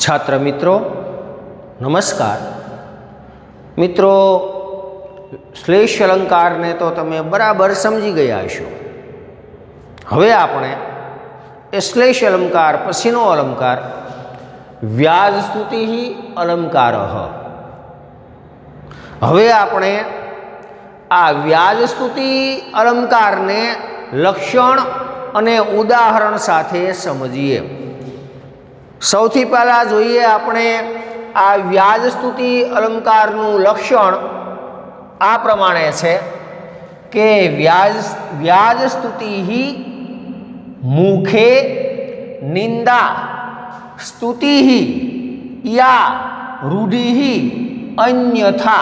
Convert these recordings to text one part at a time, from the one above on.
छात्र मित्रों नमस्कार। मित्रों श्लेष अलंकार ने तो तमे बराबर समझी गया हशो। हवे आपणे ए श्लेष अलंकार पछीनो अलंकार व्याजस्तुति अलंकारः। हवे आपणे आ व्याजस्तुति अलंकार ने लक्षण अने उदाहरण साथे समझीए। सौथी पहला जोईए आपणे आ व्याजस्तुति अलंकारनुं लक्षण आ प्रमाणे छे के व्याजस्तुति मुखे निंदा स्तुति या रूढ़ि अन्यथा।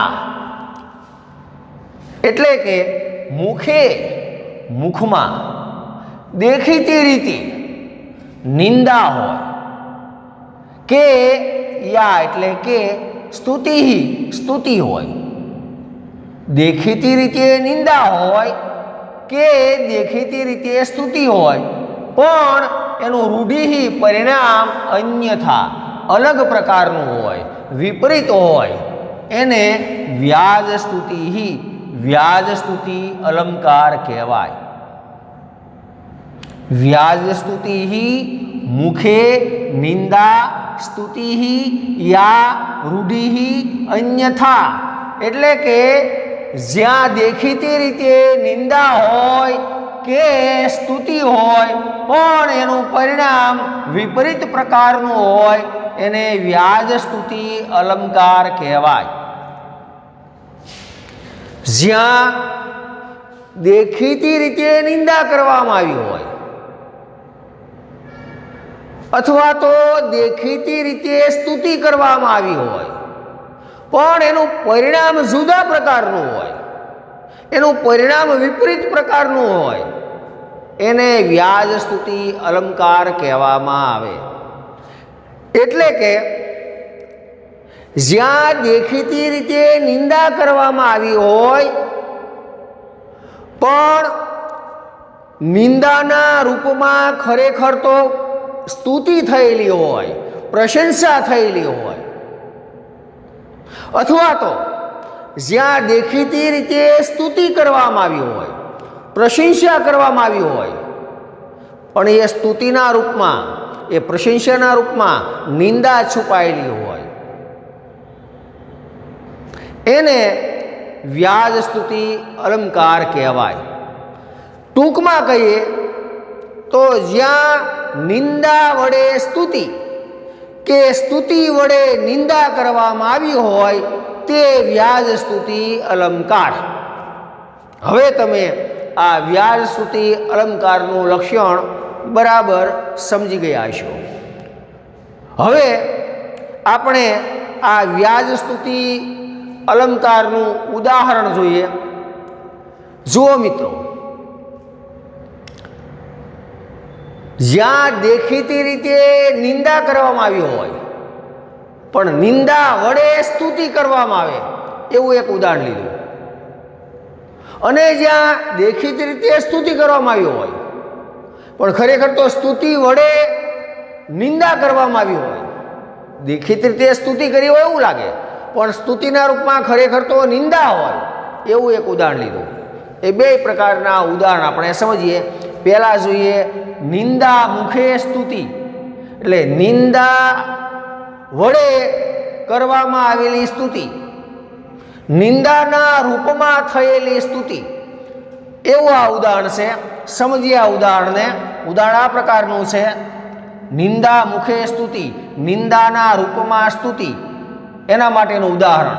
एटले के मुखे मुखमां देखीती रीति निंदा होय के या एटले के स्तुति होय। देखीती रीते निंदा होय के देखीती रीते स्तुति होय पण एनुं रूढ़ि परिणाम अन्यथा अलग प्रकारनुं होय, विपरीत होय, एने व्याजस्तुति अलंकार कहेवाय। व्याजस्तुति मुखे निंदा स्तुति या रूढ़ि अन्यथा एटले के ज्यां देखीती रीते निंदा होय के स्तुति होय पण एनुं परिणाम विपरीत प्रकारनुं होय एने व्याजस्तुति अलंकार कहेवाय। ज्यां देखीती रीते निंदा करवामां आवी होय अथवा तो देखीती रीते स्तुति करवामां आवी होय पण एनुं परिणाम जुदा प्रकारनुं होय, एनुं परिणाम विपरीत प्रकारनुं होय एने व्याजस्तुति अलंकार कहेवामां आवे। एटले के ज्यां देखीती रीते निंदा करवामां आवी होय पण निंदाना रूपमां खरेखर तो स्तुति थयेली होय, प्रशंसा थयेली होय, अथवा तो ज्यां देखीती रीते स्तुति करवामां आवी होय, प्रशंसा करवामां आवी होय पण ए स्तुतिना रूपमां ए प्रशंसाना रूपमां निंदा छुपायेली होय एने व्याजस्तुति अलंकार कहेवाय। टूंकमां कहीए तो ज्यां निंदा वडे स्तुति के स्तुति वडे निंदा करवामां आवी होय ते व्याजस्तुति अलंकार। हवे तमे आ व्याजस्तुति अलंकारनुं लक्षण बराबर समझी गया हशो। हवे आपणे आ व्याजस्तुति अलंकारनुं उदाहरण जोईए। जुओ मित्रों, ज्यां देखीती रीते निंदा करवामां आवी होय पण निंदा वडे स्तुति करवामां आवे एवुं एक उदाहरण लीधुं अने ज्यां देखीती रीते स्तुति करवामां आवी होय पण खरेखर तो स्तुति वडे निंदा करवामां आवी होय। देखीती रीते स्तुति करी होय एवुं लागे पण स्तुतिना रूपमां खरेखर तो निंदा होय एवुं एक उदाहरण लीधुं। ए बे प्रकारना उदाहरण आपणे समजीए। पहेला जोईए निंदा मुखे स्तुति एटले निंदा वडे करवामां आवेली स्तुति, निंदाना रूपमां थयेली स्तुति एवुं आ उदाहरण छे। समजीए आ उदाहरणने। उदाहरण आ प्रकारनुं छे निंदा मुखे स्तुति, निंदाना रूपमां स्तुति। एना माटेनुं उदाहरण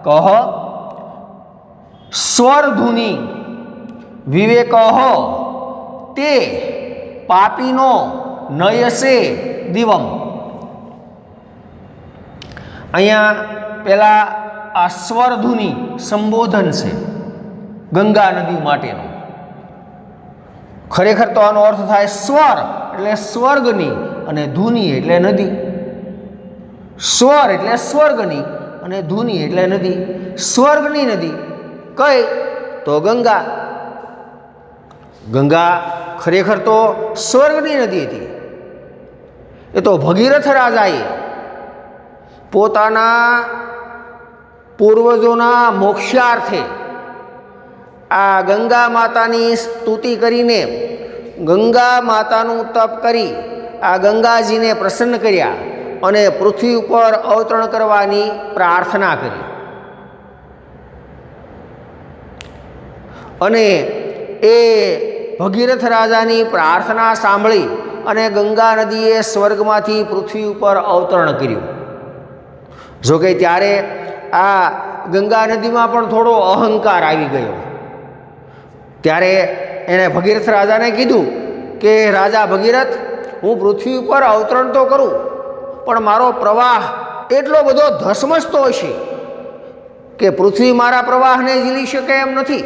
कह स्वरधुनी विवेकः ते पापीनो नयसे दिवम। अहींया पेला आ स्वरधुनी संबोधन छे गंगा नदी माटेनो। खरेखर तो आनो अर्थ थाय स्वर एटले स्वर्गनी अने धुनी एटले नदी। स्वर एटले स्वर्गनी अने धुनी एटले नदी। स्वर्गनी नदी कई तो गंगा। गंगा खरेखर तो स्वर्गनी नदी थी। ए तो भगीरथ राजाए પોતાના પૂર્વજોના મોક્ષાર્થે આ ગંગા માતાની સ્તુતિ કરીને, ગંગા માતાનું તપ કરી આ ગંગાજીને પ્રસન્ન કર્યા અને પૃથ્વી ઉપર અવતરણ કરવાની પ્રાર્થના કરી. અને એ ભગીરથ રાજાની પ્રાર્થના સાંભળી અને ગંગા નદીએ સ્વર્ગમાંથી પૃથ્વી ઉપર અવતરણ કર્યું. જોકે ત્યારે આ ગંગા નદીમાં પણ થોડો અહંકાર આવી ગયો. ત્યારે એણે ભગીરથ રાજાને કીધું કે રાજા ભગીરથ, હું પૃથ્વી ઉપર અવતરણ તો કરું, પણ મારો પ્રવાહ એટલો બધો ધસમસતો હશે કે પૃથ્વી મારા પ્રવાહને ઝીલી શકે એમ નથી.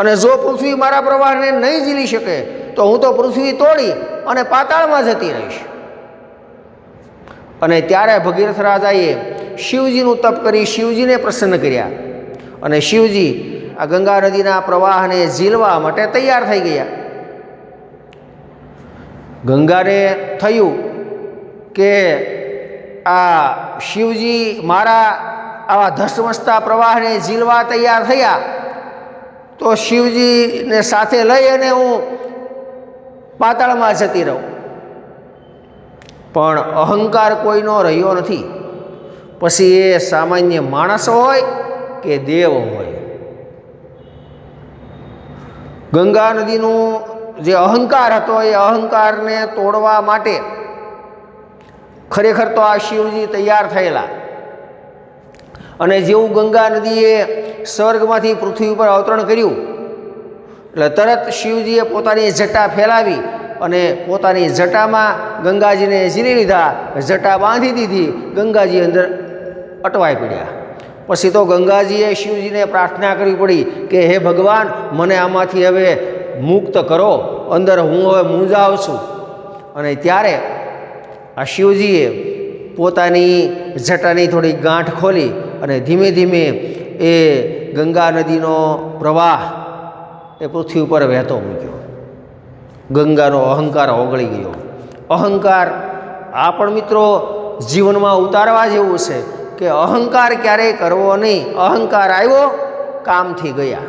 અને જો પૃથ્વી મારા પ્રવાહને નહીં ઝીલી શકે તો હું તો પૃથ્વી તોડી અને પાતાળમાં જતી રહીશ. અને ત્યારે ભગીરથ રાજાએ શિવજીનું તપ કરી શિવજીને પ્રસન્ન કર્યા અને શિવજી આ ગંગા નદીના પ્રવાહને ઝીલવા માટે તૈયાર થઈ ગયા. ગંગાને થયું કે આ શિવજી મારા આવા ધસમસતા પ્રવાહને ઝીલવા તૈયાર થયા તો શિવજીને સાથે લઈ અને હું પાતાળમાં જતી રહું. પણ અહંકાર કોઈનો રહ્યો નથી. પછી એ સામાન્ય માણસ હોય કે દેવ હોય, ગંગા નદીનું જે અહંકાર હતો એ અહંકારને તોડવા માટે ખરેખર તો આ શિવજી તૈયાર થયેલા. અને જેવું ગંગા નદીએ સ્વર્ગમાંથી પૃથ્વી ઉપર અવતરણ કર્યું એટલે તરત શિવજીએ પોતાની જટા ફેલાવી અને પોતાની જટામાં ગંગાજીને ઝીલી લીધા, જટા બાંધી દીધી, ગંગાજી અંદર અટવાઈ પડ્યા. પછી તો ગંગાજીએ શિવજીને પ્રાર્થના કરવી પડી કે હે ભગવાન, મને આમાંથી હવે મુક્ત કરો, અંદર હું હવે મૂંઝાવ છું. અને ત્યારે આ શિવજીએ પોતાની જટાની થોડી ગાંઠ ખોલી અને ધીમે ધીમે એ ગંગા નદીનો પ્રવાહ એ પૃથ્વી ઉપર વહેતો મૂક્યો. ગંગાનો અહંકાર ઓગળી ગયો. અહંકાર આ પણ મિત્રો જીવનમાં ઉતારવા જેવું છે કે અહંકાર ક્યારેય કરવો નહીં. અહંકાર આવ્યો, કામથી ગયા.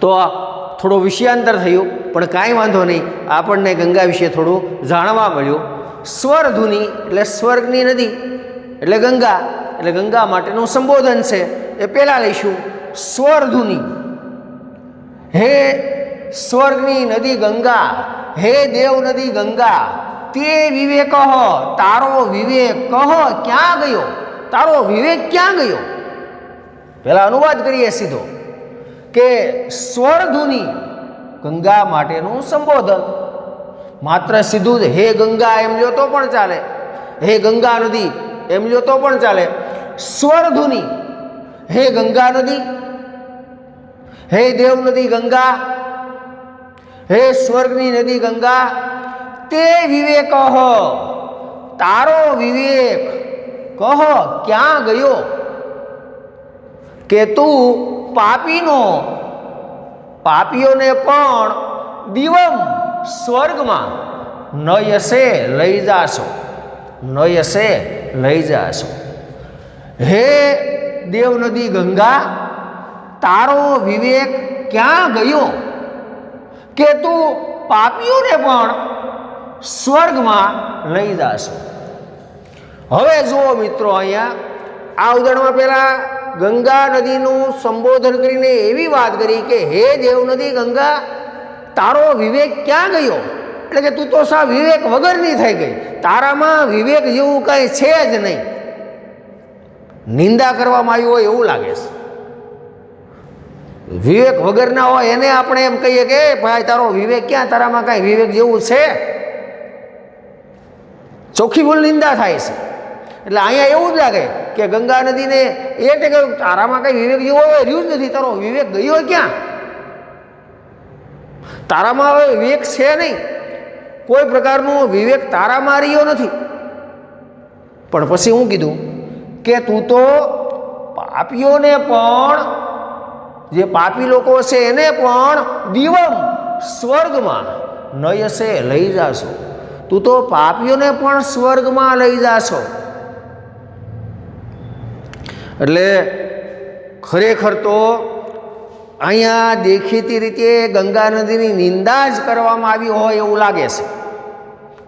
તો થોડું વિષયાંતર થયું, પણ કાંઈ વાંધો નહીં, આપણને ગંગા વિશે થોડું જાણવા મળ્યું. સ્વરધુની એટલે સ્વર્ગની નદી એટલે ગંગા, એટલે ગંગા માટેનું સંબોધન છે એ પહેલાં લઈશું. સ્વરધુની, હે સ્વર્ગની નદી ગંગા, હે દેવ નદી ગંગા, તે વિવેક તારો વિવેક કહો ક્યાં ગયો, તારો વિવેક ક્યાં ગયો. પહેલા અનુવાદ કરીએ સીધો કે સ્વરધુની ગંગા માટેનું સંબોધન. માત્ર સીધું જ હે ગંગા એમ લ્યો તો પણ ચાલે, હે ગંગા નદી એમ લ્યો તો પણ ચાલે. સ્વરધુની, હે ગંગા નદી, હે દેવ નદી ગંગા, હે સ્વર્ગની નદી ગંગા, તે વિવેક તારો વિવેક કહો ક્યાં ગયો કે તું પાપીનો, પાપીઓને પણ દિવમ સ્વર્ગમાં નયસે લઈ જાશો, નયસે લઈ જાશો. હે દેવ નદી ગંગા, તારો વિવેક ક્યાં ગયો કે તું પાપીઓને પણ સ્વર્ગમાં લઈ જાશો. હવે જુઓ મિત્રો, અહીંયા આ ઉદાહરણમાં પહેલાં ગંગા નદીનું સંબોધન કરીને એવી વાત કરી કે હે દેવ નદી ગંગા, તારો વિવેક ક્યાં ગયો, એટલે કે તું તો સા વિવેક વગરની થઈ ગઈ, તારામાં વિવેક જેવું કંઈ છે જ નહીં. નિંદા કરવામાં આવી હોય એવું લાગે છે. વિવેક વગરના હોય એને આપણે એમ કહીએ કે ભાઈ તારો વિવેક ક્યાં, તારામાં કાંઈ વિવેક જેવું છે. ચોખ્ખી ભૂલ નિંદા થાય છે. એટલે અહીંયા એવું જ લાગે કે ગંગા નદીને એ ટેકે તારામાં કંઈ વિવેક જેવો હોય રહ્યું જ નથી, તારો વિવેક ગયો ક્યાં, તારામાં હવે વિવેક છે નહીં, કોઈ પ્રકારનું વિવેક તારામાં રહ્યો નથી. પણ પછી હું કીધું કે તું તો પાપીઓને પણ, જે પાપી લોકો છે એને પણ દિવમ સ્વર્ગમાં નયસે લઈ જાશો. તું તો પાપીઓને પણ સ્વર્ગમાં લઈ જાશો. એટલે ખરેખર તો અહીંયા દેખીતી રીતે ગંગા નદીની નિંદા જ કરવામાં આવી હોય એવું લાગે છે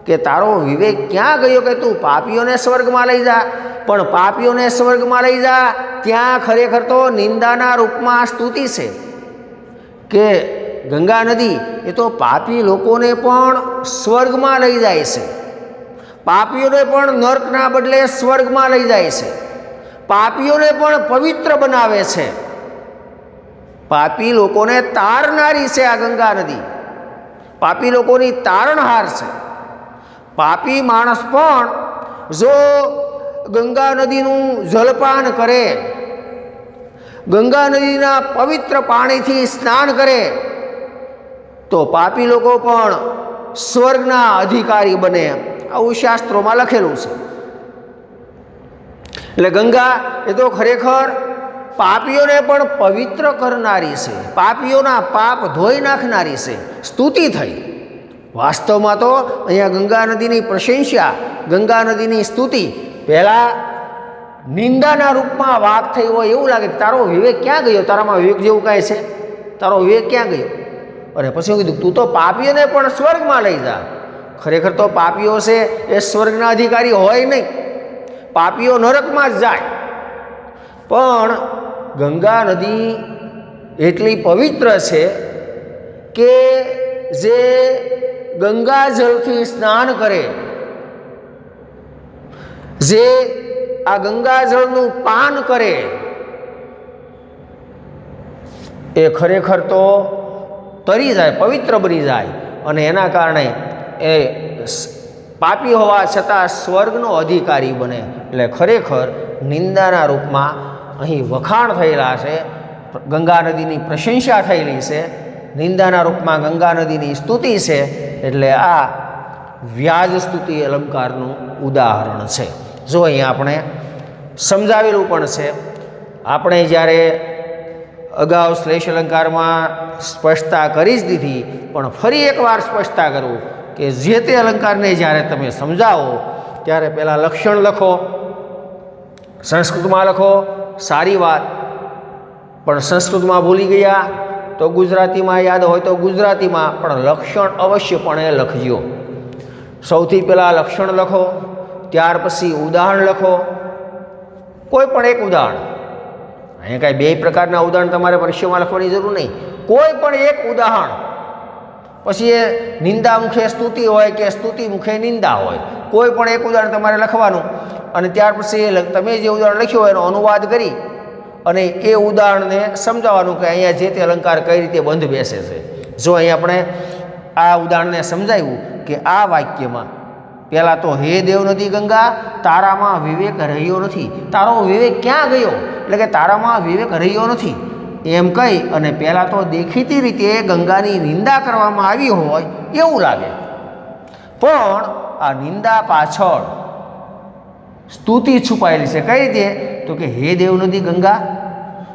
કે તારો વિવેક ક્યાં ગયો કે તું પાપીઓને સ્વર્ગમાં લઈ જા. પણ પાપીઓને સ્વર્ગમાં લઈ જા ત્યાં ખરેખર તો નિંદાના રૂપમાં સ્તુતિ છે કે ગંગા નદી એ તો પાપી લોકોને પણ સ્વર્ગમાં લઈ જાય છે, પાપીઓને પણ નર્કના બદલે સ્વર્ગમાં લઈ જાય છે, પાપીઓને પણ પવિત્ર બનાવે છે. પાપી લોકોને તારનારી છે આ ગંગા નદી, પાપી લોકોની તારણહાર છે. પાપી માણસ પણ જો ગંગા નદીનું જલપાન કરે, ગંગા નદીના પવિત્ર પાણીથી સ્નાન કરે તો પાપી લોકો પણ સ્વર્ગના અધિકારી બને, આવું શાસ્ત્રોમાં લખેલું છે. એટલે ગંગા એ તો ખરેખર પાપીઓને પણ પવિત્ર કરનારી છે, પાપીઓના પાપ ધોઈ નાખનારી છે. સ્તુતિ થઈ. વાસ્તવમાં તો અહીંયા ગંગા નદીની પ્રશંસા, ગંગા નદીની સ્તુતિ પહેલાં નિંદાના રૂપમાં વાત થઈ હોય એવું લાગે કે તારો વિવેક ક્યાં ગયો, તારામાં વિવેક જેવું કાંઈ છે, તારો વિવેક ક્યાં ગયો. અને પછી હું કીધું તું તો પાપીઓને પણ સ્વર્ગમાં લઈ જા. ખરેખર તો પાપીઓ છે એ સ્વર્ગના અધિકારી હોય નહીં, પાપીઓ નરકમાં જ જાય. પણ ગંગા નદી એટલી પવિત્ર છે કે જે ગંગાજળથી સ્નાન કરે, જે આ ગંગાજળનું પાન કરે એ ખરેખર તો તરી જાય, પવિત્ર બની જાય. અને એના કારણે એ પાપી હોવા છતાં સ્વર્ગનો અધિકારી બને. એટલે ખરેખર નિંદાના રૂપમાં અહીં વખાણ થયેલા છે, ગંગા નદીની પ્રશંસા થયેલી છે, નિંદાના રૂપમાં ગંગા નદીની સ્તુતિ છે. એટલે આ વ્યાજ સ્તુતિ અલંકારનું ઉદાહરણ છે. જો અહીં આપણે સમજાવેલું પણ છે. આપણે જ્યારે અગાઉ શ્લેષ અલંકારમાં સ્પષ્ટતા કરી જ દીધી, પણ ફરી એકવાર સ્પષ્ટતા કરું કે જે તે અલંકારને જ્યારે તમે સમજાવો ત્યારે પહેલાં લક્ષણ લખો, સંસ્કૃતમાં લખો, સારી વાત. પણ સંસ્કૃતમાં ભૂલી ગયા તો ગુજરાતીમાં યાદ હોય તો ગુજરાતીમાં પણ લક્ષણ અવશ્યપણે લખજો. સૌથી પહેલાં લક્ષણ લખો, ત્યાર પછી ઉદાહરણ લખો. કોઈ પણ એક ઉદાહરણ, અહીંયા કાંઈ બે પ્રકારના ઉદાહરણ તમારે પરીક્ષામાં લખવાની જરૂર નહીં. કોઈ પણ એક ઉદાહરણ, પછી એ નિંદા મુખે સ્તુતિ હોય કે સ્તુતિ મુખે નિંદા હોય, કોઈ પણ એક ઉદાહરણ તમારે લખવાનું. અને ત્યાર પછી તમે જે ઉદાહરણ લખ્યું હોય એનો અનુવાદ કરી અને એ ઉદાહરણને સમજાવવાનું કે અહીંયા જે તે અલંકાર કઈ રીતે બંધ બેસે છે. જો અહીં આપણે આ ઉદાહરણને સમજાવ્યું કે આ વાક્યમાં પહેલાં તો હે દેવનદી ગંગા તારામાં વિવેક રહ્યો નથી, તારો વિવેક ક્યાં ગયો, એટલે કે તારામાં વિવેક રહ્યો નથી એમ કહી અને પહેલાં તો દેખીતી રીતે ગંગાની નિંદા કરવામાં આવી હોય એવું લાગે. પણ આ નિંદા પાછળ સ્તુતિ છુપાયેલી છે. કઈ રીતે? તો કે હે દેવનદી ગંગા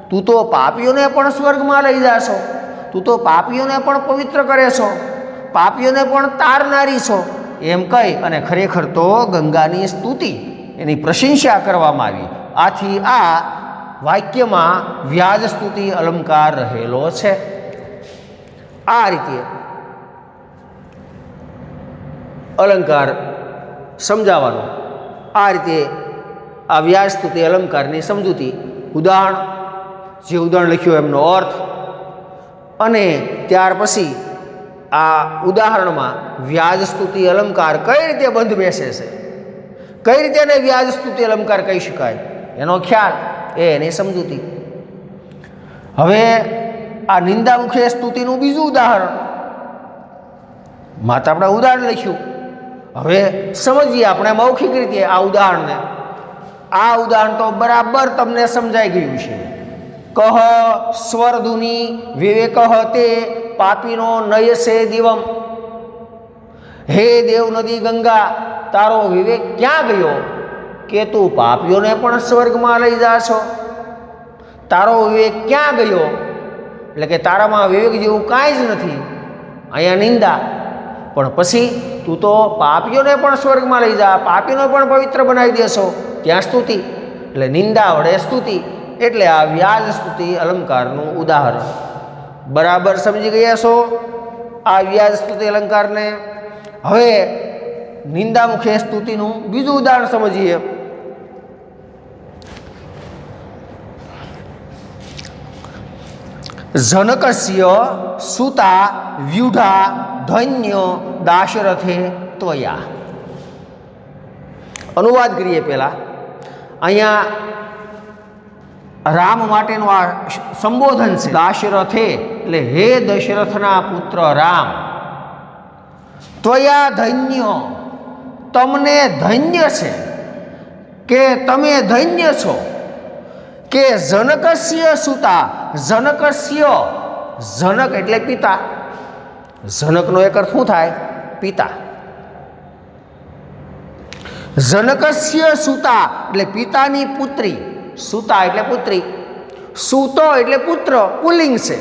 તું તો પાપીઓને પણ સ્વર્ગમાં લઈ જાશો, તું તો પાપીઓને પણ પવિત્ર કરે છો, પાપીઓને પણ તારનારી છો એમ કહી અને ખરેખર તો ગંગાની સ્તુતિ, એની પ્રશંસા કરવામાં આવી. આથી આ વાક્યમાં વ્યાજ સ્તુતિ અલંકાર રહેલો છે. આ રીતે અલંકાર સમજાવવાનો. આ રીતે આ વ્યાજ સ્તુતિ અલંકારની સમજૂતી, ઉદાહરણ, જે ઉદાહરણ લખ્યું એમનો અર્થ, અને ત્યાર પછી આ ઉદાહરણમાં વ્યાજ સ્તુતિ અલંકાર કઈ રીતે બંધ બેસે છે, કઈ રીતે એને વ્યાજ સ્તુતિ અલંકાર કહી શકાય એનો ખ્યાલ, એની સમજૂતી. હવે આ નિંદા મુખે સ્તુતિનું બીજું ઉદાહરણ માત્ર આપણે ઉદાહરણ લખ્યું. હવે સમજીએ આપણે મૌખિક રીતે આ ઉદાહરણને. આ ઉદાહરણ તો બરાબર તમને સમજાઈ ગયું છે. કહ સ્વરધુની વિવેક તે પાપીનો નયસે દિવમ. હે દેવનદી ગંગા તારો વિવેક ક્યાં ગયો કે તું પાપીઓને પણ સ્વર્ગમાં લઈ જાશો. તારો વિવેક ક્યાં ગયો, એટલે કે તારામાં વિવેક જેવું કાંઈ જ નથી. અહીંયા નિંદા, પણ પછી તું તો પાપીઓને પણ સ્વર્ગમાં લઈ જા, પાપીનો પણ પવિત્ર બનાવી દેશો, ત્યાં સ્તુતિ. એટલે નિંદા વડે સ્તુતિ એટલે આ વ્યાજ સ્તુતિ અલંકારનું ઉદાહરણ. બરાબર સમજી ગયા છો આ વ્યાજ સ્તુતિ અલંકારને? હવે નિંદામુખે સ્તુતિનું બીજું ઉદાહરણ સમજીએ. જનકસ્ય સુતા વ્યુઢા ધન્ય દાશરથે ત્વયા. અનુવાદ કરીએ પહેલા. અહીંયા રામ માટેનું આ સંબોધન છે. દાશરથે એટલે હે દશરથના પુત્ર રામ, ત્વયા ધન્ય, તમને ધન્ય છે કે તમે ધન્ય છો કે જનકસ્ય સુતા. જનકસ્ય, જનક એટલે પિતા, જનકનો એક અર્થ શું થાય? પિતા. જનકસ્ય સુતા એટલે પિતાની પુત્રી, સુતા એટલે પુત્રી, સુતો એટલે પુત્ર પુલ્લિંગ છે,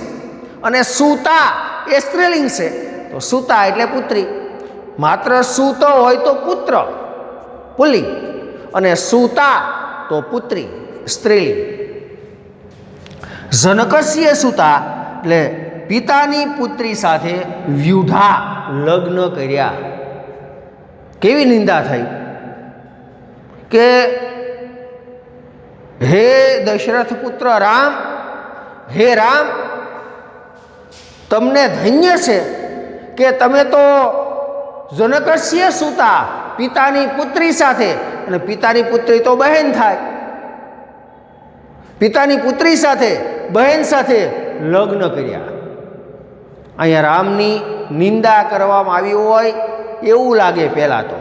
અને સુતા એ સ્ત્રીલિંગ છે, તો સુતા એટલે પુત્રી. માત્ર સુતો હોય તો પુત્ર પુલ્લિંગ, અને સુતા તો પુત્રી સ્ત્રીલિંગ. જનકસ્ય સુતા એટલે પિતાની પુત્રી સાથે વ્યુઢા લગ્ન કર્યા. કેવી નિંદા થઈ કે હે દશરથ પુત્ર રામ, હે રામ, તમને ધન્ય છે કે તમે તો જનકસ્ય સુતા, પિતાની પુત્રી સાથે, અને પિતાની પુત્રી તો બહેન થાય, પિતાની પુત્રી સાથે બહેન સાથે લગ્ન કર્યા. અહીંયા રામની નિંદા કરવામાં આવી હોય એવું લાગે પહેલાં તો.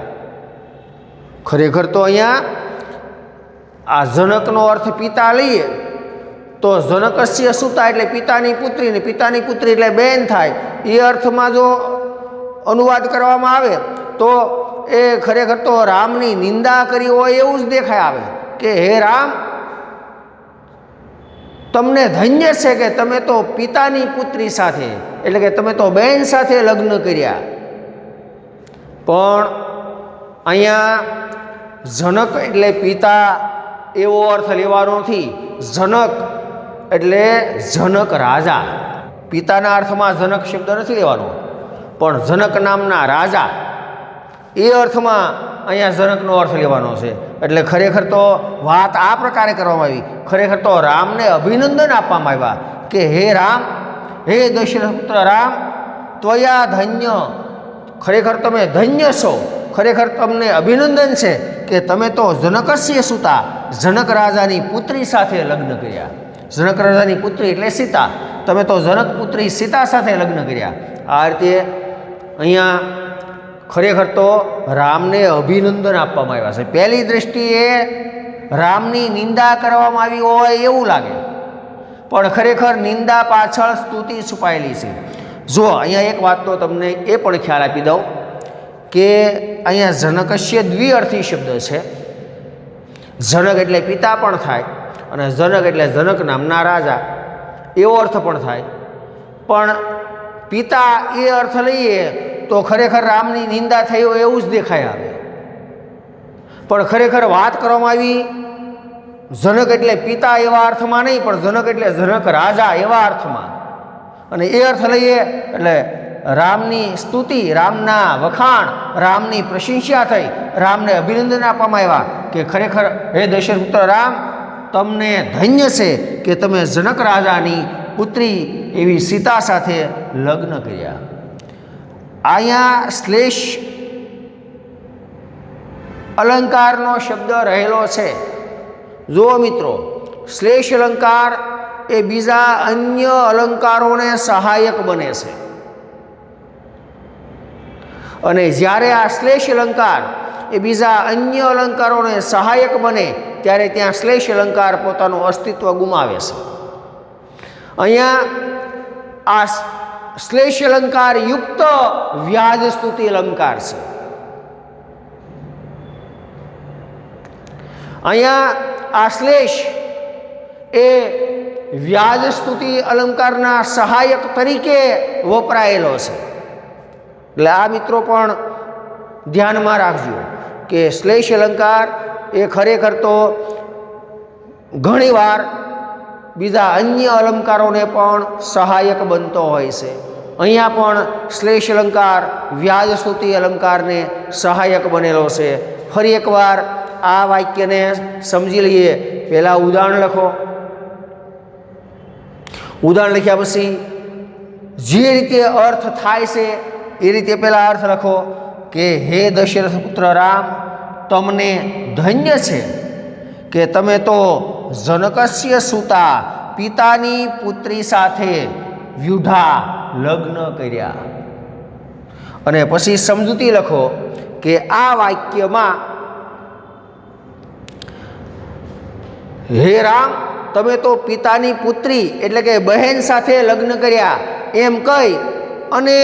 ખરેખર તો અહીંયા આ જનકનો અર્થ પિતા લઈએ તો જનકસ્ય સુતા એટલે પિતાની પુત્રી, ને પિતાની પુત્રી એટલે બહેન થાય. એ અર્થમાં જો અનુવાદ કરવામાં આવે તો એ ખરેખર તો રામની નિંદા કરી હોય એવું જ દેખાય આવે કે હે રામ, તમને ધન્ય છે કે તમે તો પિતાની પુત્રી સાથે, એટલે કે તમે તો બહેન સાથે લગ્ન કર્યા. પણ અહીંયા જનક એટલે પિતા એવો અર્થ લેવાનો નથી. જનક એટલે જનક રાજા, પિતાના અર્થમાં જનક શબ્દ નથી લેવાનો, પણ જનક નામના રાજા એ અર્થમાં અહીંયા જનકનો અર્થ લેવાનો છે. એટલે ખરેખર તો વાત આ પ્રકારે કરવામાં આવી. ખરેખર તો રામને અભિનંદન આપવામાં આવ્યા કે હે રામ, હે દશરથ પુત્ર રામ, ત્વયા ધન્ય, ખરેખર તમે ધન્ય છો, ખરેખર તમને અભિનંદન છે કે તમે તો જનકસ્ય સુતા, જનક રાજાની પુત્રી સાથે લગ્ન કર્યા. જનક રાજાની પુત્રી એટલે સીતા, તમે તો જનક પુત્રી સીતા સાથે લગ્ન કર્યા. આ રીતે અહીંયા ખરેખર તો રામને અભિનંદન આપવામાં આવ્યા છે. પહેલી દૃષ્ટિએ રામની નિંદા કરવામાં આવી હોય એવું લાગે, પણ ખરેખર નિંદા પાછળ સ્તુતિ છુપાયેલી છે. જો અહીંયા એક વાત તો તમને એ પણ ખ્યાલ આપી દઉં કે અહીંયા જનકસ્ય દ્વિઅર્થી શબ્દ છે. જનક એટલે પિતા પણ થાય, અને જનક એટલે જનક નામના રાજા એવો અર્થ પણ થાય. પણ પિતા એ અર્થ લઈએ તો ખરેખર રામની નિંદા થઈ હોય એવું જ દેખાય આવે. પણ ખરેખર વાત કરવામાં આવી જનક એટલે પિતા એવા અર્થમાં નહીં, પણ જનક એટલે જનક રાજા એવા અર્થમાં. અને એ અર્થ લઈએ એટલે રામની સ્તુતિ, રામના વખાણ, રામની પ્રશંસા થઈ, રામને અભિનંદન આપવામાં આવ્યા કે ખરેખર હે દશરથ પુત્ર રામ, તમને ધન્ય છે કે તમે જનક રાજાની પુત્રી એવી સીતા સાથે લગ્ન કર્યા. અહીંયા શ્લેષ અલંકારનો શબ્દ રહેલો છે. જુઓ મિત્રો, શ્લેષ અલંકાર એ બીજા અન્ય અલંકારોને સહાયક બને છે, અને જ્યારે આ શ્લેષ અલંકાર એ બીજા અન્ય અલંકારોને સહાયક બને ત્યારે ત્યાં શ્લેષ અલંકાર પોતાનું અસ્તિત્વ ગુમાવે છે. અહીંયા આ શ્લેષ અલંકાર યુક્ત વ્યાજ સ્તુતિ અલંકાર છે. અહીંયા આ શ્લેષ એ વ્યાજ સ્તુતિ અલંકારના સહાયક તરીકે વપરાયેલો છે. એટલે આ મિત્રો પણ ધ્યાનમાં રાખજો કે શ્લેષ અલંકાર એ ખરેખર તો ઘણીવાર બીજા અન્ય અલંકારોને પણ સહાયક બનતો હોય છે. અહીંયા પણ શ્લેષ અલંકાર વ્યાજ સ્તુતિ અલંકારને સહાયક બનેલો છે. ફરી એકવાર આ વાક્યને સમજી લઈએ. પહેલાં ઉદાહરણ લખો. ઉદાહરણ લખ્યા પછી જે રીતે અર્થ થાય છે એ રીતે પહેલાં અર્થ લખો કે હે દશરથ પુત્ર રામ, તમને ધન્ય છે કે તમે તો જનકસ્ય સુતા પિતાની પુત્રી સાથે વ્યુઢા લગ્ન કર્યા. અને પછી સમજૂતી લખો કે આ વાક્યમાં હે રામ, તમે તો પિતાની પુત્રી એટલે કે બહેન સાથે લગ્ન કર્યા એમ કહી અને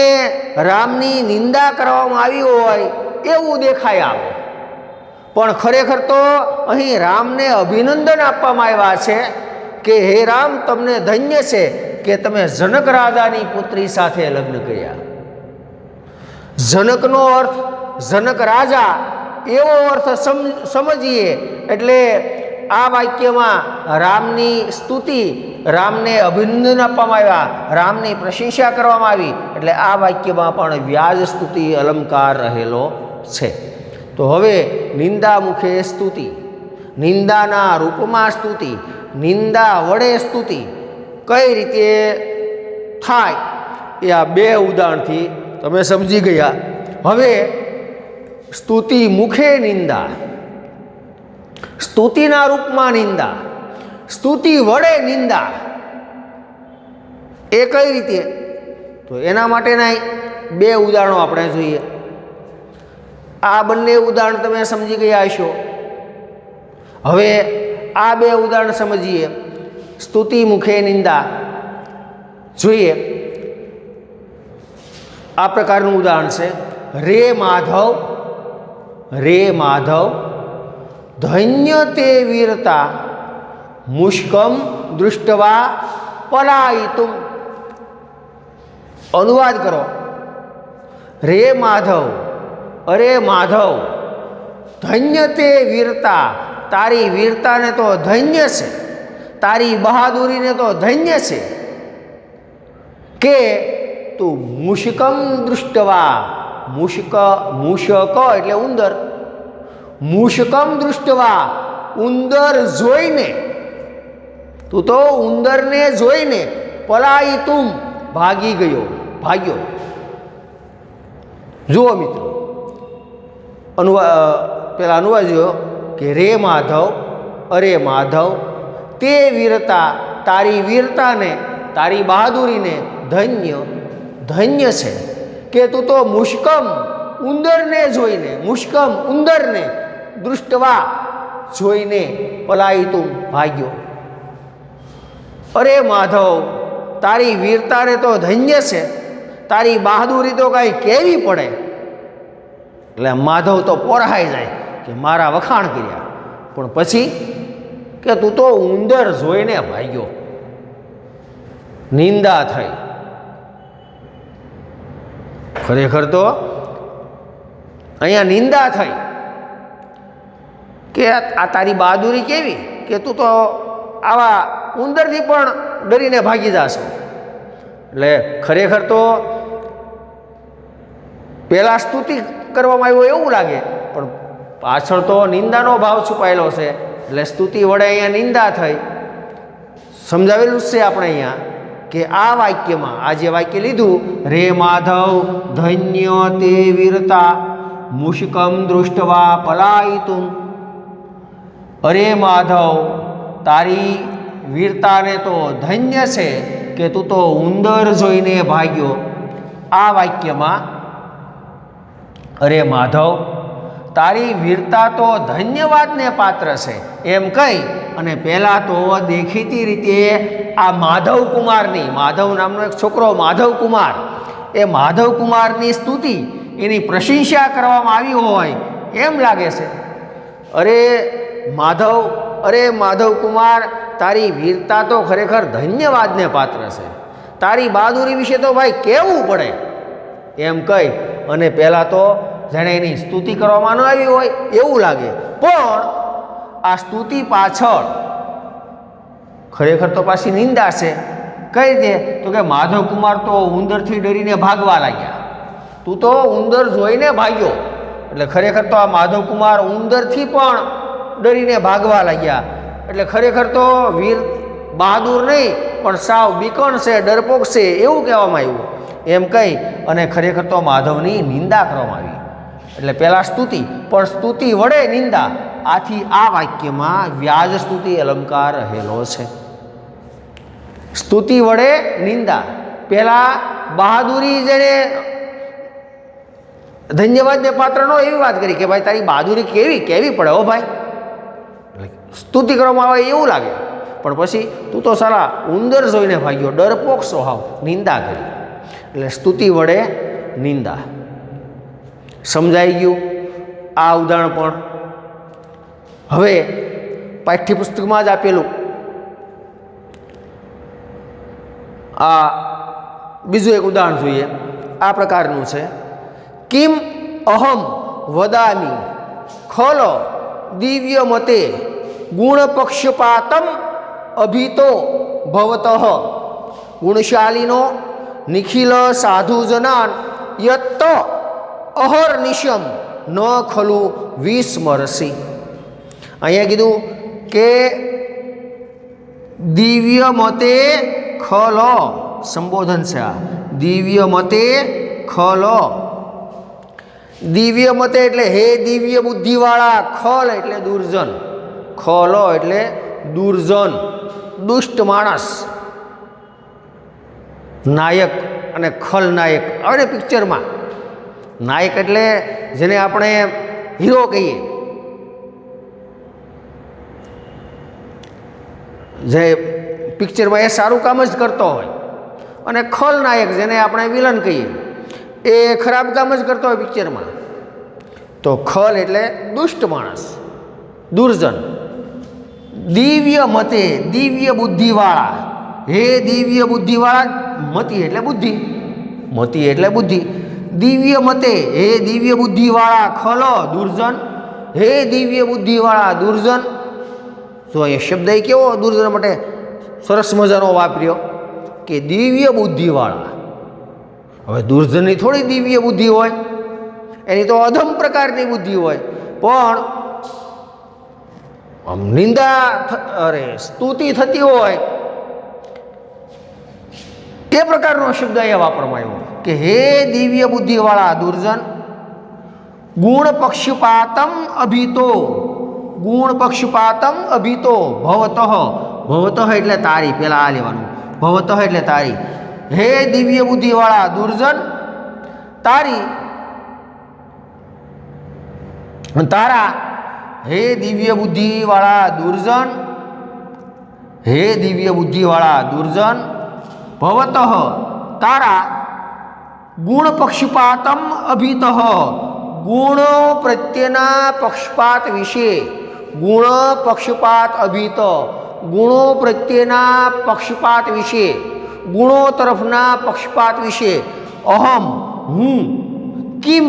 રામની નિંદા કરવામાં આવી હોય એવું દેખાઈ આવે. પણ ખરેખર તો અહીં રામને અભિનંદન આપવામાં આવ્યા છે કે હે રામ, તમને ધન્ય છે કે તમે જનક રાજાની પુત્રી સાથે લગ્ન કર્યા. જનકનો અર્થ જનક રાજા એવો અર્થ સમજીએ એટલે આ વાક્યમાં રામની સ્તુતિ, રામને અભિનંદન આપવામાં આવ્યા, રામની પ્રશંસા કરવામાં આવી એટલે આ વાક્યમાં પણ વ્યાજ સ્તુતિ અલંકાર રહેલો છે. તો હવે નિંદા મુખે સ્તુતિ, નિંદાના રૂપમાં સ્તુતિ, નિંદા વડે સ્તુતિ કઈ રીતે થાય એ આ બે ઉદાહરણથી તમે સમજી ગયા. હવે સ્તુતિ મુખે નિંદા, સ્તુતિના રૂપમાં નિંદા, સ્તુતિ વડે નિંદા એ કઈ રીતે? તો એના માટેના બે ઉદાહરણો આપણે જોઈએ. આ બંને ઉદાહરણ તમે સમજી ગયા હશો. હવે આ બે ઉદાહરણ સમજીએ. સ્તુતિ મુખે નિંદા જોઈએ. આ પ્રકારનું ઉદાહરણ છે. રે માધવ, રે માધવ, ધન્ય તે વીરતા મુષ્કમ દૃષ્ટવા પલાયિતુમ. અનુવાદ કરો. રે માધવ, અરે માધવ, ધન્ય તે વીરતા, તારી વીરતાને તો ધન્ય છે, તારી બહાદુરીને તો ધન્ય છે કે તું મુષ્કમ દૃષ્ટવા, મુષ્ક એટલે ઉંદર, મુષ્કમ દૃષ્ટવા ઉંદર જોઈને, તું તો ઉંદરને જોઈને પલાયિતુમ ભાગી ગયો, ભાગ્યો. જુઓ મિત્રો, પેલા અનુવાદ્યો કે રે માધવ, અરે માધવ, તે વીરતા, તારી વીરતાને, તારી બહાદુરીને ધન્ય, ધન્ય છે કે તું તો મુષ્કમ ઉંદરને જોઈને, મુષ્કમ ઉંદરને દૃષ્ટવા જોઈને પલાયિતુમ ભાગ્યો. અરે માધવ, તારી વીરતાને તો ધન્ય છે, તારી બહાદુરી તો કાંઈ કહેવી પડે. એટલે માધવ તો પોરાઈ જાય કે મારા વખાણ કર્યા, પણ પછી કે તું તો ઉંદર જોઈને ભાગ્યો. નિંદા થઈ. ખરેખર તો અહીંયા નિંદા થઈ કે આ તારી બહાદુરી કેવી કે તું તો આવા ઉંદરથી પણ ડરીને ભાગી જાશો. એટલે ખરેખર તો પહેલાં સ્તુતિ કરવામાં આવ્યો એવું લાગે, પણ પાછળ તો નિંદાનો ભાવ છુપાયેલો છે. એટલે સ્તુતિ વડે અહીંયા નિંદા થઈ. સમજાવેલું જ છે આપણે અહીંયા કે આ વાક્યમાં, આ જે વાક્ય લીધું, રે માધવ ધન્ય તે વીરતા મુષ્કમ દૃષ્ટવા પલાયિતુમ. અરે માધવ, તારી વીરતાને તો ધન્ય છે કે તું તો ઉંદર જોઈને ભાગ્યો. આ વાક્યમાં અરે માધવ, તારી વીરતા તો ધન્યવાદને પાત્ર છે એમ કહી અને પહેલાં તો દેખીતી રીતે આ માધવ કુમારની, માધવ નામનો એક છોકરો માધવ કુમાર, એ માધવ કુમારની સ્તુતિ, એની પ્રશંસા કરવામાં આવી હોય એમ લાગે છે. અરે માધવ, અરે માધવ કુમાર, તારી વીરતા તો ખરેખર ધન્યવાદને પાત્ર છે, તારી બહાદુરી વિશે તો ભાઈ કહેવું પડે એમ કહી અને પહેલાં તો જાણે એની સ્તુતિ કરવામાં ન આવી હોય એવું લાગે, પણ આ સ્તુતિ પાછળ ખરેખર તો પાછી નિંદા છે. કઈ રીતે? તો કે માધવકુમાર તો ઉંદરથી ડરીને ભાગવા લાગ્યા. તું તો ઉંદર જોઈને ભાગ્યો, એટલે ખરેખર તો આ માધવકુમાર ઉંદરથી પણ ડરીને ભાગવા લાગ્યા. એટલે ખરેખર તો વીર બહાદુર નહીં પણ સાવ બીકણ છે, ડરપોક છે એવું કહેવામાં આવ્યું. એમ કહી અને ખરેખર તો માધવની નિંદા કરવામાં આવી. એટલે પહેલાં સ્તુતિ, પણ સ્તુતિ વડે નિંદા. આથી આ વાક્યમાં વ્યાજ સ્તુતિ અલંકાર રહેલો છે. સ્તુતિ વડે નિંદા. પહેલાં બહાદુરી જેને ધન્યવાદને પાત્રનો એવી વાત કરી કે ભાઈ તારી બહાદુરી કેવી પડે હો ભાઈ, સ્તુતિ કરવામાં આવે એવું લાગે, પણ પછી તું તો સાલા ઉંદર જોઈને ભાગ્યો, ડરપોક સ્વભાવ, નિંદા કરી. એટલે સ્તુતિ વડે નિંદા. સમજાઈ ગયું આ ઉદાહરણ પણ? હવે પાઠ્યપુસ્તકમાં જ આપેલું આ બીજું એક ઉદાહરણ જોઈએ. આ પ્રકારનું છે. કિમ અહમ વદામિ ખલ દિવ્ય મતે ગુણ પક્ષપાતમ અભિતો ભવતઃ ગુણશાલીનો નિખિલ સાધુજનાન યત્ત અહર્નિશમ ન ખલુ વિસ્મરસી. અહીંયા કીધું કે દિવ્ય મતે ખલ, સંબોધન છે આ. દિવ્ય મતે ખલ. દિવ્ય મતે એટલે હે દિવ્ય બુદ્ધિવાળા, ખલ એટલે દુર્જન, ખલ એટલે દુર્જન, દુષ્ટ માણસ. નાયક અને ખલનાયક આવે ને પિક્ચરમાં. નાયક એટલે જેને આપણે હીરો કહીએ, જે પિક્ચરમાં એ સારું કામ જ કરતો હોય, અને ખલનાયક જેને આપણે વિલન કહીએ એ ખરાબ કામ જ કરતો હોય પિક્ચરમાં. તો ખલ એટલે દુષ્ટ માણસ, દુર્જન. દિવ્ય મતે, દિવ્ય બુદ્ધિવાળા, હે દિવ્ય બુદ્ધિવાળા. મતિ એટલે બુદ્ધિ, મતિ એટલે બુદ્ધિ. દિવ્ય મતે હે દિવ્ય બુદ્ધિવાળા, ખલ દુર્જન, હે દિવ્ય બુદ્ધિવાળા દુર્જન. તો એ શબ્દ એ કેવો દુર્જન માટે સરસ મજાનો વાપર્યો કે દિવ્ય બુદ્ધિવાળા. હવે દુર્જનની થોડી દિવ્ય બુદ્ધિ હોય, એની તો અધમ પ્રકારની બુદ્ધિ હોય. પણ નિંદા સ્તુતિ થતી હોય તે પ્રકારનો શબ્દ અહીંયા વાપરવામાં આવ્યો કે હે દિવ્ય બુદ્ધિવાળા દુર્જન. ગુણ પક્ષપાતમ અભિતો, ગુણ પક્ષપાતમ અભિતો ભવતઃ. ભવતઃ એટલે તારી, પેલા આ લેવાનું. ભવતઃ એટલે તારી. હે દિવ્ય બુદ્ધિવાળા દુર્જન, તારી, તારા. હે દિવ્ય બુદ્ધિવાળા દુર્જન, હે દિવ્ય બુદ્ધિવાળા દુર્જન. ભવતઃ તારા. ગુણ પક્ષપાતમ અભિતઃ, ગુણો પ્રત્યેના પક્ષપાત વિશે. ગુણ પક્ષપાત અભિત, ગુણો પ્રત્યેના પક્ષપાત વિશે, ગુણો તરફના પક્ષપાત વિશે. અહમ હું, કિમ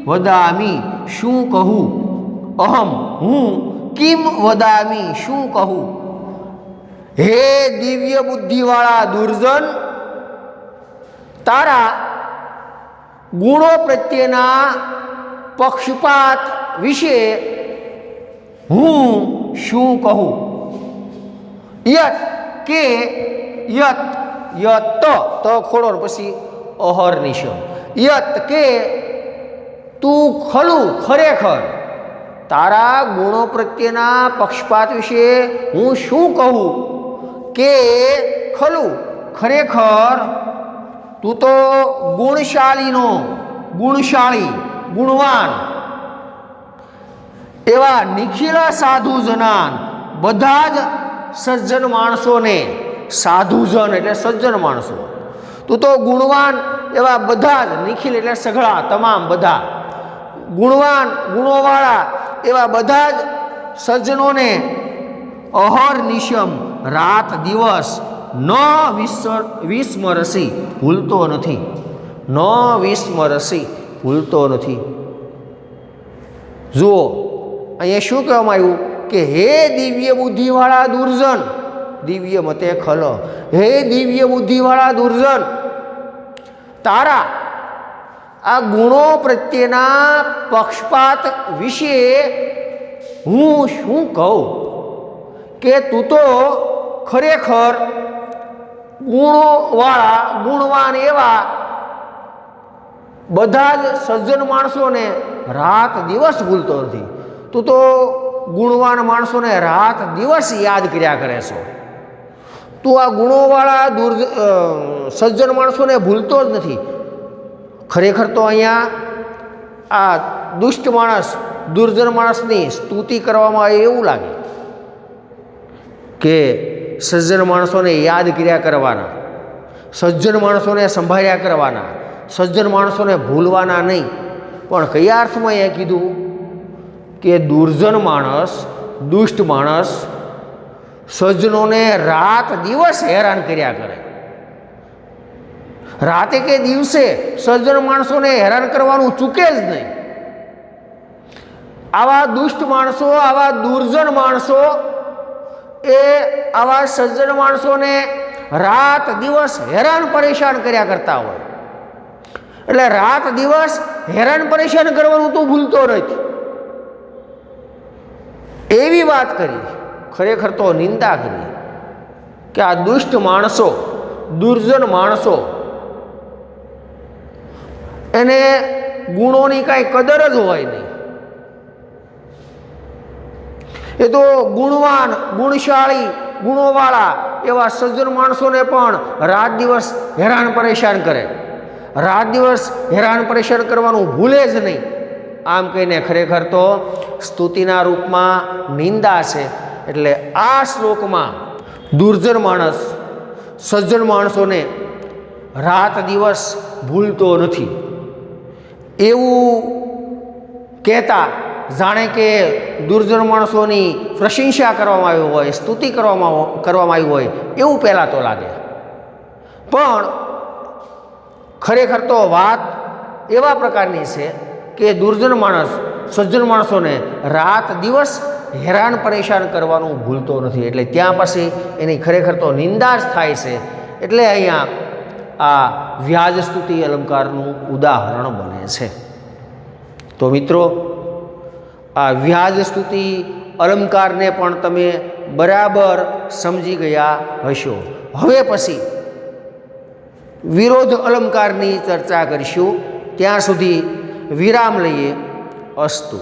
વદામી શું કહું. અહમ હું, કિમ વદામી શું કહું. હે દિવ્ય બુદ્ધિવાળા દુર્જન, તારા ગુણો પ્રત્યેના પક્ષપાત વિશે હું શું કહું. યત કે યત, યત તો ખોડો પછી અહર્નિશમ. યત કે તું ખલું ખરેખર, તારા ગુણો પ્રત્યેના પક્ષપાત વિશે હું શું કહું. કે ખલું ખરેખર તું તો ગુણશાળીનો, ગુણશાળી, ગુણવાન એવા નિખિલ સાધુજનાન, બધા જ સજ્જન માણસોને. સાધુજન એટલે સજ્જન માણસો. તું તો ગુણવાન એવા બધા જ, નિખિલ એટલે સઘળા, તમામ, બધા ગુણવાન, ગુણોવાળા એવા બધા જ સજ્જનોને અહર્નિશમ રાત દિવસ ન વિસ્મરસી ભૂલતો નથી. ન વિસ્મરસી ભૂલતો નથી. જુઓ અહીંયા શું કહેવામાં આવ્યું કે હે દિવ્ય બુદ્ધિવાળા દુર્જન, દિવ્ય મતે ખલ, હે દિવ્ય બુદ્ધિવાળા દુર્જન, તારા આ ગુણો પ્રત્યેના પક્ષપાત વિશે હું શું કહું કે તું તો ખરેખર ગુણોવાળા ગુણવાન એવા બધા જ સજ્જન માણસોને રાત દિવસ ભૂલતો નથી. તું તો ગુણવાન માણસોને રાત દિવસ યાદ કર્યા કરે છો. તું આ ગુણોવાળા સજ્જન માણસોને ભૂલતો જ નથી. ખરેખર તો અહીંયા આ દુષ્ટ માણસ દુર્જન માણસની સ્તુતિ કરવામાં આવે એવું લાગે કે સજ્જન માણસોને યાદ કર્યા કરવાના, સજ્જન માણસોને સંભાળ્યા કરવાના, સજ્જન માણસોને ભૂલવાના નહીં. પણ કયા અર્થમાં અહીંયા કીધું કે દુર્જન માણસ, દુષ્ટ માણસ સજ્જનોને રાત દિવસ હેરાન કર્યા કરે. રાતે કે દિવસે સજ્જન માણસોને હેરાન કરવાનું ચૂકે જ નહીં. આવા દુષ્ટ માણસો, આવા દુર્જન માણસો એ આવા સજ્જન માણસોને રાત દિવસ હેરાન પરેશાન કર્યા કરતા હોય. એટલે રાત દિવસ હેરાન પરેશાન કરવાનું તું ભૂલતો નથી એવી વાત કરી. ખરેખર તો નિંદા કરી કે આ દુષ્ટ માણસો, દુર્જન માણસો, એને ગુણોની કાંઈ કદર જ હોય નહીં. એ તો ગુણવાન, ગુણશાળી, ગુણોવાળા એવા સજ્જન માણસોને પણ રાત દિવસ હેરાન પરેશાન કરે, રાત દિવસ હેરાન પરેશાન કરવાનું ભૂલે જ નહીં. આમ કહીને ખરેખર તો સ્તુતિના રૂપમાં નિંદા છે. એટલે આ શ્લોકમાં દુર્જન માણસ સજ્જન માણસોને રાત દિવસ ભૂલતો નથી એવું કહેતા જાણે કે દુર્જન માણસોની પ્રશંસા કરવામાં આવી હોય, સ્તુતિ કરવામાં આવી હોય એવું પહેલાં તો લાગે. પણ ખરેખર તો વાત એવા પ્રકારની છે કે દુર્જન માણસ સજ્જન માણસોને રાત દિવસ હેરાન પરેશાન કરવાનું ભૂલતો નથી. એટલે ત્યાં પછી એની ખરેખર તો નિંદા જ થાય છે. એટલે અહીંયા આ વ્યાજ સ્તુતિ અલંકારનું ઉદાહરણ બને છે. તો મિત્રો, આ વ્યાજ સ્તુતિ અલંકારને પણ તમે બરાબર સમજી ગયા હશો. હવે પછી વિરોધ અલંકારની ચર્ચા કરીશું. ત્યાં સુધી વિરામ લઈએ. અસ્તુ.